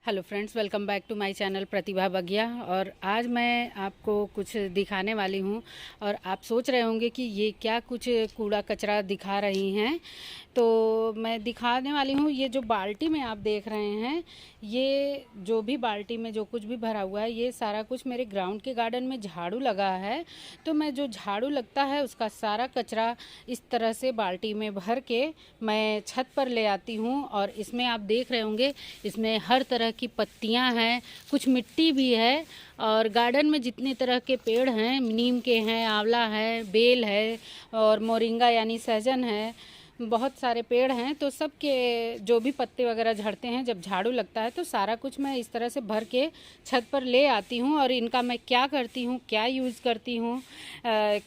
Hello friends, welcome back to my channel Pratibha Bagiya. और आज मैं आपको कुछ दिखाने वाली हूँ। और आप सोच रहे होंगे कि ये क्या कुछ कूड़ा कचरा दिखा रही हैं। तो मैं दिखाने वाली हूँ, ये जो बाल्टी में आप देख रहे हैं, ये जो भी बाल्टी में जो कुछ भी भरा हुआ है, ये सारा कुछ मेरे ग्राउंड के गार्डन में झाड़ू लगा है। तो मैं जो झाड़ू लगता है उसका सारा कचरा इस तरह से बाल्टी में भर के मैं छत पर ले आती हूँ। और इसमें आप देख रहे होंगे, इसमें हर तरह की पत्तियां हैं, कुछ मिट्टी भी है। और गार्डन में जितने तरह के पेड़ हैं, नीम के हैं, आंवला है, बेल है और मोरिंगा यानी सहजन है, बहुत सारे पेड़ हैं। तो सब के जो भी पत्ते वगैरह झड़ते हैं, जब झाड़ू लगता है तो सारा कुछ मैं इस तरह से भर के छत पर ले आती हूँ। और इनका मैं क्या करती हूँ, क्या यूज़ करती हूँ,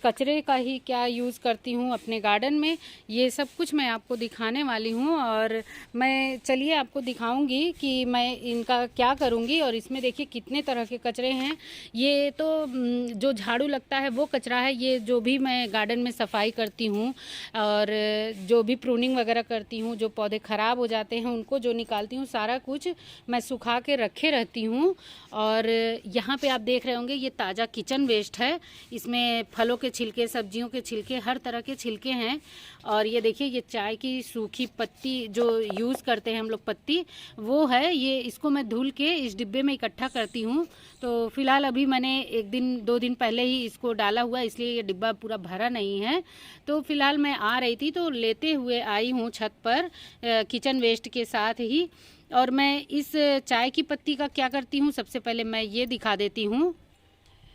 कचरे का ही क्या यूज़ करती हूँ अपने गार्डन में, ये सब कुछ मैं आपको दिखाने वाली हूँ। और मैं चलिए आपको दिखाऊंगी कि मैं इनका क्या करूँगी। और इसमें देखिए कितने तरह के कचरे हैं। ये तो जो झाड़ू लगता है वो कचरा है। ये जो भी मैं गार्डन में सफाई करती हूँ और जो भी प्रूनिंग वगैरह करती हूँ, जो पौधे ख़राब हो जाते हैं उनको जो निकालती हूँ, सारा कुछ मैं सुखा के रखे रहती हूँ। और यहाँ पे आप देख रहे होंगे, ये ताज़ा किचन वेस्ट है। इसमें फलों के छिलके, सब्जियों के छिलके, हर तरह के छिलके हैं। और ये देखिए, ये चाय की सूखी पत्ती जो यूज़ करते हैं हम लोग, पत्ती वो है। ये इसको मैं धुल के इस डिब्बे में इकट्ठा करती हूँ। तो फ़िलहाल अभी मैंने 1-2 दिन पहले ही इसको डाला हुआ, इसलिए ये डिब्बा पूरा भरा नहीं है। तो फ़िलहाल मैं आ रही थी तो लेते हुए आई हूँ छत पर किचन वेस्ट के साथ ही। और मैं इस चाय की पत्ती का क्या करती हूँ, सबसे पहले मैं ये दिखा देती हूँ।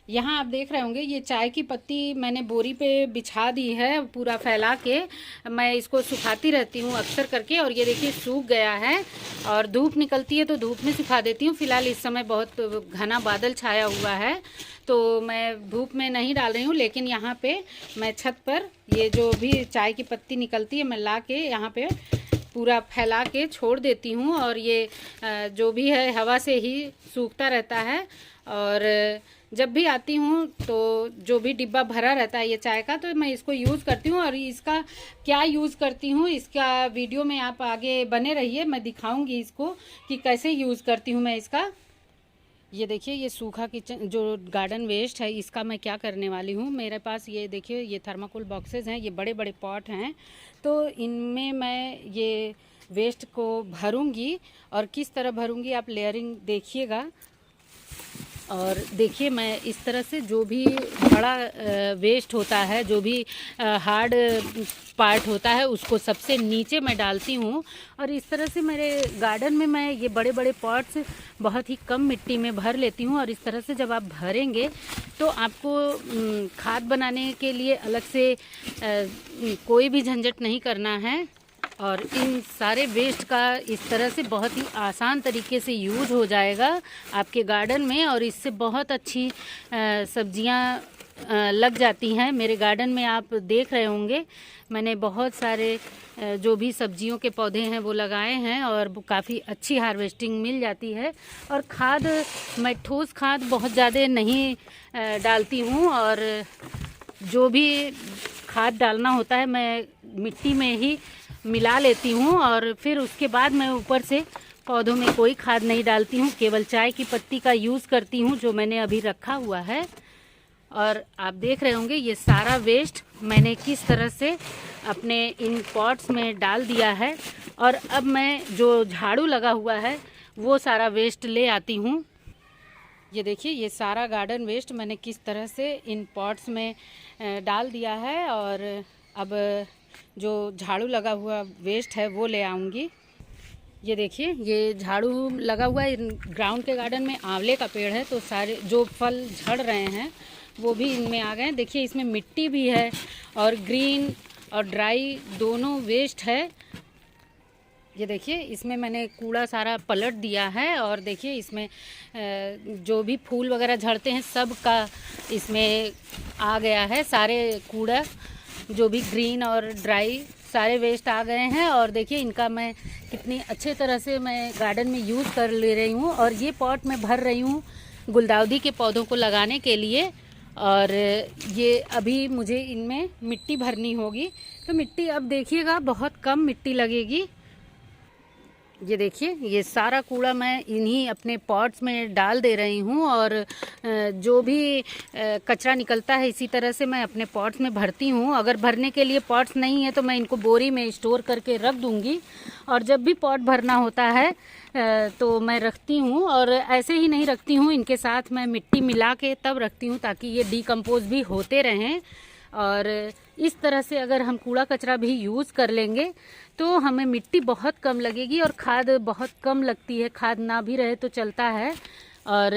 यहाँ आप देख रहे होंगे, ये चाय की पत्ती मैंने बोरी पे बिछा दी है, पूरा फैला के मैं इसको सुखाती रहती हूँ अक्सर करके। और ये देखिए सूख गया है। और धूप निकलती है तो धूप में सुखा देती हूँ। फ़िलहाल इस समय बहुत घना बादल छाया हुआ है तो मैं धूप में नहीं डाल रही हूँ। लेकिन यहाँ पे मैं छत पर ये जो भी चाय की पत्ती निकलती है, मैं ला के यहाँ पे पूरा फैला के छोड़ देती हूँ। और ये जो भी है हवा से ही सूखता रहता है। और जब भी आती हूँ तो जो भी डिब्बा भरा रहता है ये चाय का, तो मैं इसको यूज़ करती हूँ। और इसका क्या यूज़ करती हूँ, इसका वीडियो में आप आगे बने रहिए, मैं दिखाऊंगी इसको कि कैसे यूज़ करती हूँ मैं इसका। ये देखिए, ये सूखा किचन जो गार्डन वेस्ट है, इसका मैं क्या करने वाली हूँ। मेरे पास ये देखिए, ये थर्माकोल बॉक्सेस हैं, ये बड़े बड़े पॉट हैं। तो इनमें मैं ये वेस्ट को भरूंगी। और किस तरह भरूंगी आप लेयरिंग देखिएगा। और देखिए, मैं इस तरह से जो भी बड़ा वेस्ट होता है, जो भी हार्ड पार्ट होता है, उसको सबसे नीचे मैं डालती हूँ। और इस तरह से मेरे गार्डन में मैं ये बड़े बड़े पॉट्स बहुत ही कम मिट्टी में भर लेती हूँ। और इस तरह से जब आप भरेंगे तो आपको खाद बनाने के लिए अलग से कोई भी झंझट नहीं करना है। और इन सारे वेस्ट का इस तरह से बहुत ही आसान तरीके से यूज हो जाएगा आपके गार्डन में। और इससे बहुत अच्छी सब्जियां लग जाती हैं मेरे गार्डन में। आप देख रहे होंगे, मैंने बहुत सारे जो भी सब्जियों के पौधे हैं वो लगाए हैं और काफ़ी अच्छी हार्वेस्टिंग मिल जाती है। और खाद, मैं ठोस खाद बहुत ज़्यादा नहीं डालती हूँ। और जो भी खाद डालना होता है मैं मिट्टी में ही मिला लेती हूँ। और फिर उसके बाद मैं ऊपर से पौधों में कोई खाद नहीं डालती हूँ, केवल चाय की पत्ती का यूज़ करती हूँ जो मैंने अभी रखा हुआ है। और आप देख रहे होंगे, ये सारा वेस्ट मैंने किस तरह से अपने इन पॉट्स में डाल दिया है। और अब मैं जो झाड़ू लगा हुआ है वो सारा वेस्ट ले आती हूँ। ये देखिए, ये सारा गार्डन वेस्ट मैंने किस तरह से इन पॉट्स में डाल दिया है। और अब जो झाड़ू लगा हुआ वेस्ट है वो ले आऊँगी। ये देखिए, ये झाड़ू लगा हुआ है। ग्राउंड के गार्डन में आंवले का पेड़ है, तो सारे जो फल झड़ रहे हैं वो भी इनमें आ गए। देखिए, इसमें मिट्टी भी है और ग्रीन और ड्राई दोनों वेस्ट है। ये देखिए, इसमें मैंने कूड़ा सारा पलट दिया है। और देखिए, इसमें जो भी फूल वगैरह झड़ते हैं सब का इसमें आ गया है। सारे कूड़ा जो भी ग्रीन और ड्राई सारे वेस्ट आ गए हैं। और देखिए, इनका मैं कितनी अच्छे तरह से मैं गार्डन में यूज़ कर ले रही हूँ। और ये पॉट मैं भर रही हूँ गुलदाउदी के पौधों को लगाने के लिए। और ये अभी मुझे इनमें मिट्टी भरनी होगी। तो मिट्टी अब देखिएगा बहुत कम मिट्टी लगेगी। ये देखिए, ये सारा कूड़ा मैं इन्हीं अपने पॉट्स में डाल दे रही हूँ और जो भी कचरा निकलता है इसी तरह से मैं अपने पॉट्स में भरती हूँ। अगर भरने के लिए पॉट्स नहीं है तो मैं इनको बोरी में स्टोर करके रख दूँगी और जब भी पॉट भरना होता है तो मैं रखती हूँ। और ऐसे ही नहीं रखती हूँ, इनके साथ मैं मिट्टी मिला के तब रखती हूँ ताकि ये डिकम्पोज भी होते रहें। और इस तरह से अगर हम कूड़ा कचरा भी यूज़ कर लेंगे तो हमें मिट्टी बहुत कम लगेगी और खाद बहुत कम लगती है। खाद ना भी रहे तो चलता है। और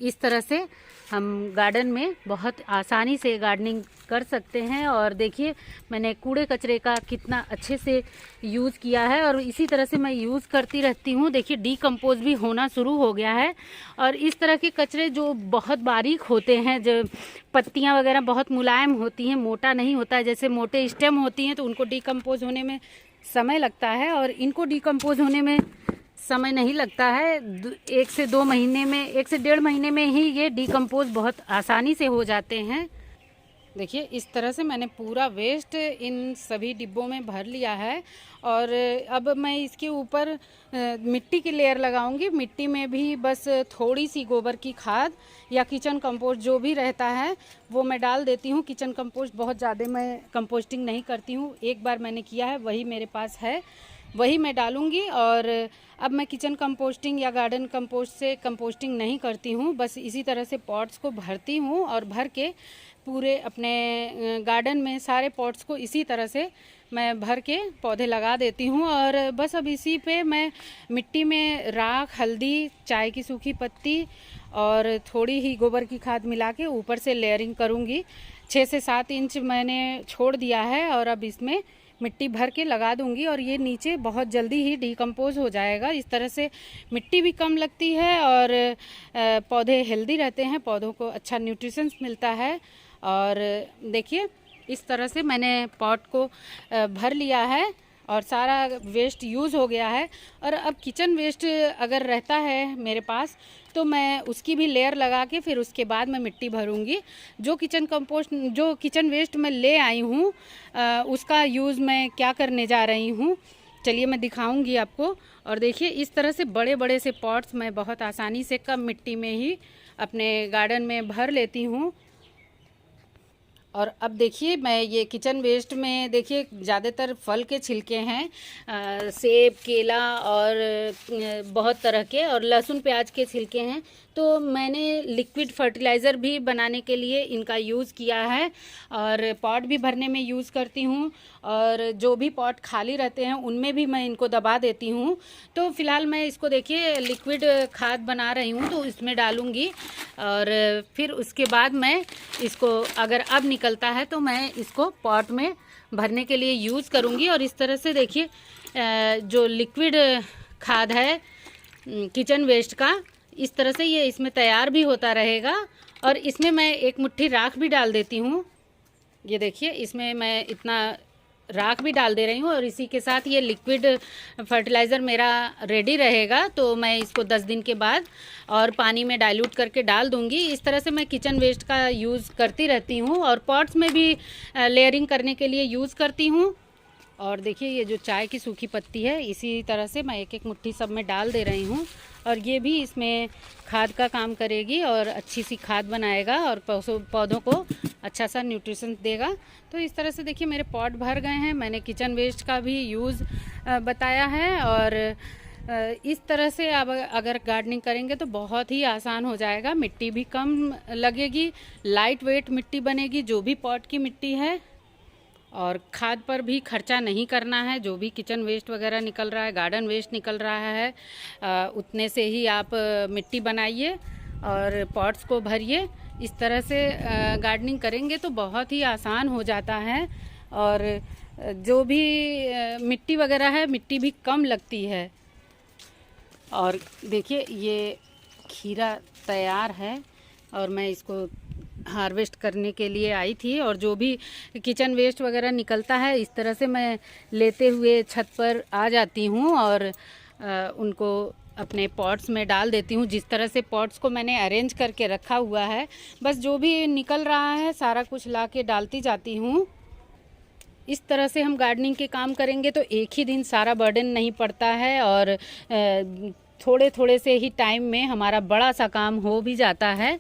इस तरह से हम गार्डन में बहुत आसानी से गार्डनिंग कर सकते हैं। और देखिए, मैंने कूड़े कचरे का कितना अच्छे से यूज़ किया है और इसी तरह से मैं यूज़ करती रहती हूँ। देखिए, डिकम्पोज भी होना शुरू हो गया है। और इस तरह के कचरे जो बहुत बारीक होते हैं, जो पत्तियाँ वगैरह बहुत मुलायम होती हैं, मोटा नहीं होता है, जैसे मोटे स्टेम होती हैं तो उनको डिकम्पोज होने में समय लगता है और इनको डिकम्पोज होने में समय नहीं लगता है। 1 से 2 महीने में, 1 से 1.5 महीने में ही ये डिकम्पोज बहुत आसानी से हो जाते हैं। देखिए, इस तरह से मैंने पूरा वेस्ट इन सभी डिब्बों में भर लिया है और अब मैं इसके ऊपर मिट्टी की लेयर लगाऊंगी। मिट्टी में भी बस थोड़ी सी गोबर की खाद या किचन कंपोस्ट जो भी रहता है वो मैं डाल देती हूँ। किचन कंपोस्ट बहुत ज़्यादा मैं कंपोस्टिंग नहीं करती हूँ, एक बार मैंने किया है वही मेरे पास है, वही मैं डालूंगी। और अब मैं किचन कंपोस्टिंग या गार्डन कंपोस्ट से कंपोस्टिंग नहीं करती हूँ, बस इसी तरह से पॉट्स को भरती हूँ और भर के पूरे अपने गार्डन में सारे पॉट्स को इसी तरह से मैं भर के पौधे लगा देती हूँ। और बस अब इसी पे मैं मिट्टी में राख, हल्दी, चाय की सूखी पत्ती और थोड़ी ही गोबर की खाद मिला के ऊपर से लेयरिंग करूँगी। 6 से 7 इंच मैंने छोड़ दिया है और अब इसमें मिट्टी भर के लगा दूंगी और ये नीचे बहुत जल्दी ही डिकम्पोज हो जाएगा। इस तरह से मिट्टी भी कम लगती है और पौधे हेल्दी रहते हैं, पौधों को अच्छा न्यूट्रिशंस मिलता है। और देखिए, इस तरह से मैंने पॉट को भर लिया है और सारा वेस्ट यूज़ हो गया है। और अब किचन वेस्ट अगर रहता है मेरे पास तो मैं उसकी भी लेयर लगा के फिर उसके बाद मैं मिट्टी भरूंगी। जो किचन वेस्ट मैं ले आई हूँ उसका यूज़ मैं क्या करने जा रही हूँ, चलिए मैं दिखाऊंगी आपको। और देखिए, इस तरह से बड़े बड़े से पॉट्स मैं बहुत आसानी से कम मिट्टी में ही अपने गार्डन में भर लेती हूँ। और अब देखिए, मैं ये किचन वेस्ट में देखिए ज़्यादातर फल के छिलके हैं, सेब, केला और बहुत तरह के, और लहसुन प्याज के छिलके हैं। तो मैंने लिक्विड फर्टिलाइज़र भी बनाने के लिए इनका यूज़ किया है और पॉट भी भरने में यूज़ करती हूँ। और जो भी पॉट खाली रहते हैं उनमें भी मैं इनको दबा देती हूँ। तो फ़िलहाल मैं इसको देखिए लिक्विड खाद बना रही हूँ तो इसमें डालूँगी और फिर उसके बाद मैं इसको अगर अब निकलता है तो मैं इसको पॉट में भरने के लिए यूज़ करूँगी। और इस तरह से देखिए जो लिक्विड खाद है किचन वेस्ट का, इस तरह से ये इसमें तैयार भी होता रहेगा। और इसमें मैं एक मुट्ठी राख भी डाल देती हूँ। ये देखिए, इसमें मैं इतना राख भी डाल दे रही हूँ और इसी के साथ ये लिक्विड फर्टिलाइज़र मेरा रेडी रहेगा। तो मैं इसको 10 दिन के बाद और पानी में डाइल्यूट करके डाल दूँगी। इस तरह से मैं किचन वेस्ट का यूज़ करती रहती हूँ और पॉट्स में भी लेयरिंग करने के लिए यूज़ करती हूँ। और देखिए, ये जो चाय की सूखी पत्ती है इसी तरह से मैं एक एक मुट्ठी सब में डाल दे रही हूँ और ये भी इसमें खाद का काम करेगी और अच्छी सी खाद बनाएगा और पौधों को अच्छा सा न्यूट्रिशन देगा। तो इस तरह से देखिए मेरे पॉट भर गए हैं। मैंने किचन वेस्ट का भी यूज़ बताया है और इस तरह से अब अगर गार्डनिंग करेंगे तो बहुत ही आसान हो जाएगा। मिट्टी भी कम लगेगी, लाइट वेट मिट्टी बनेगी जो भी पॉट की मिट्टी है, और खाद पर भी खर्चा नहीं करना है। जो भी किचन वेस्ट वगैरह निकल रहा है, गार्डन वेस्ट निकल रहा है, उतने से ही आप मिट्टी बनाइए और पॉट्स को भरिए। इस तरह से गार्डनिंग करेंगे तो बहुत ही आसान हो जाता है और जो भी मिट्टी वगैरह है, मिट्टी भी कम लगती है। और देखिए, ये खीरा तैयार है और मैं इसको हार्वेस्ट करने के लिए आई थी। और जो भी किचन वेस्ट वगैरह निकलता है इस तरह से मैं लेते हुए छत पर आ जाती हूँ और उनको अपने पॉट्स में डाल देती हूँ। जिस तरह से पॉट्स को मैंने अरेंज करके रखा हुआ है, बस जो भी निकल रहा है सारा कुछ ला के डालती जाती हूँ। इस तरह से हम गार्डनिंग के काम करेंगे तो एक ही दिन सारा बर्डन नहीं पड़ता है और थोड़े थोड़े से ही टाइम में हमारा बड़ा सा काम हो भी जाता है।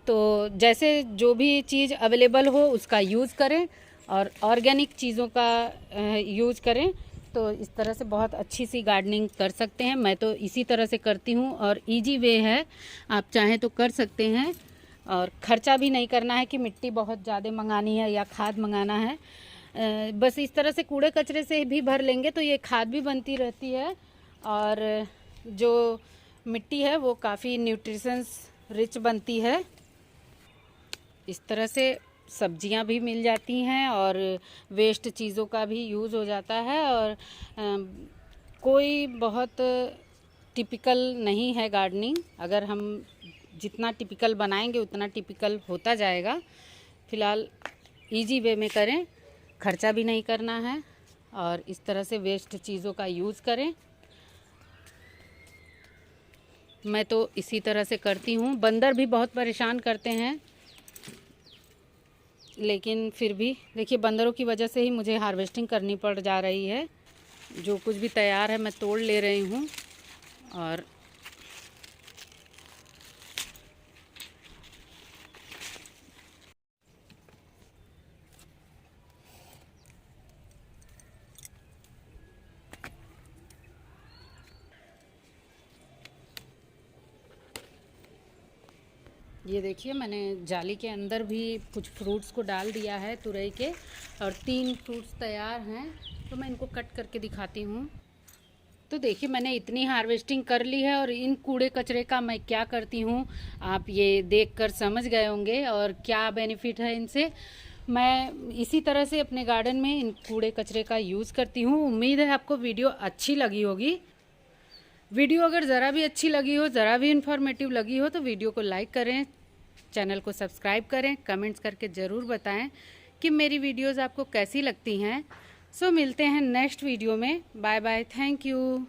तो जैसे जो भी चीज़ अवेलेबल हो उसका यूज़ करें और ऑर्गेनिक चीज़ों का यूज़ करें, तो इस तरह से बहुत अच्छी सी गार्डनिंग कर सकते हैं। मैं तो इसी तरह से करती हूँ और इजी वे है, आप चाहें तो कर सकते हैं। और ख़र्चा भी नहीं करना है कि मिट्टी बहुत ज़्यादा मंगानी है या खाद मंगाना है। बस इस तरह से कूड़े कचरे से भी भर लेंगे तो ये खाद भी बनती रहती है और जो मिट्टी है वो काफ़ी न्यूट्रिशंस रिच बनती है। इस तरह से सब्जियां भी मिल जाती हैं और वेस्ट चीज़ों का भी यूज़ हो जाता है और कोई बहुत टिपिकल नहीं है गार्डनिंग। अगर हम जितना टिपिकल बनाएंगे उतना टिपिकल होता जाएगा। फ़िलहाल इजी वे में करें, खर्चा भी नहीं करना है और इस तरह से वेस्ट चीज़ों का यूज़ करें। मैं तो इसी तरह से करती हूँ। बंदर भी बहुत परेशान करते हैं, लेकिन फिर भी देखिए बंदरों की वजह से ही मुझे हार्वेस्टिंग करनी पड़ जा रही है। जो कुछ भी तैयार है मैं तोड़ ले रही हूँ और ये देखिए मैंने जाली के अंदर भी कुछ फ्रूट्स को डाल दिया है तुरई के, और 3 फ्रूट्स तैयार हैं। तो मैं इनको कट करके दिखाती हूँ। तो देखिए मैंने इतनी हार्वेस्टिंग कर ली है और इन कूड़े कचरे का मैं क्या करती हूँ आप ये देखकर समझ गए होंगे और क्या बेनिफिट है इनसे। मैं इसी तरह से अपने गार्डन में इन कूड़े कचरे का यूज़ करती हूँ। उम्मीद है आपको वीडियो अच्छी लगी होगी। वीडियो अगर ज़रा भी अच्छी लगी हो, ज़रा भी इन्फॉर्मेटिव लगी हो तो वीडियो को लाइक करें, चैनल को सब्सक्राइब करें, कमेंट्स करके ज़रूर बताएं कि मेरी वीडियोस आपको कैसी लगती हैं। सो मिलते हैं नेक्स्ट वीडियो में। Bye bye, thank you.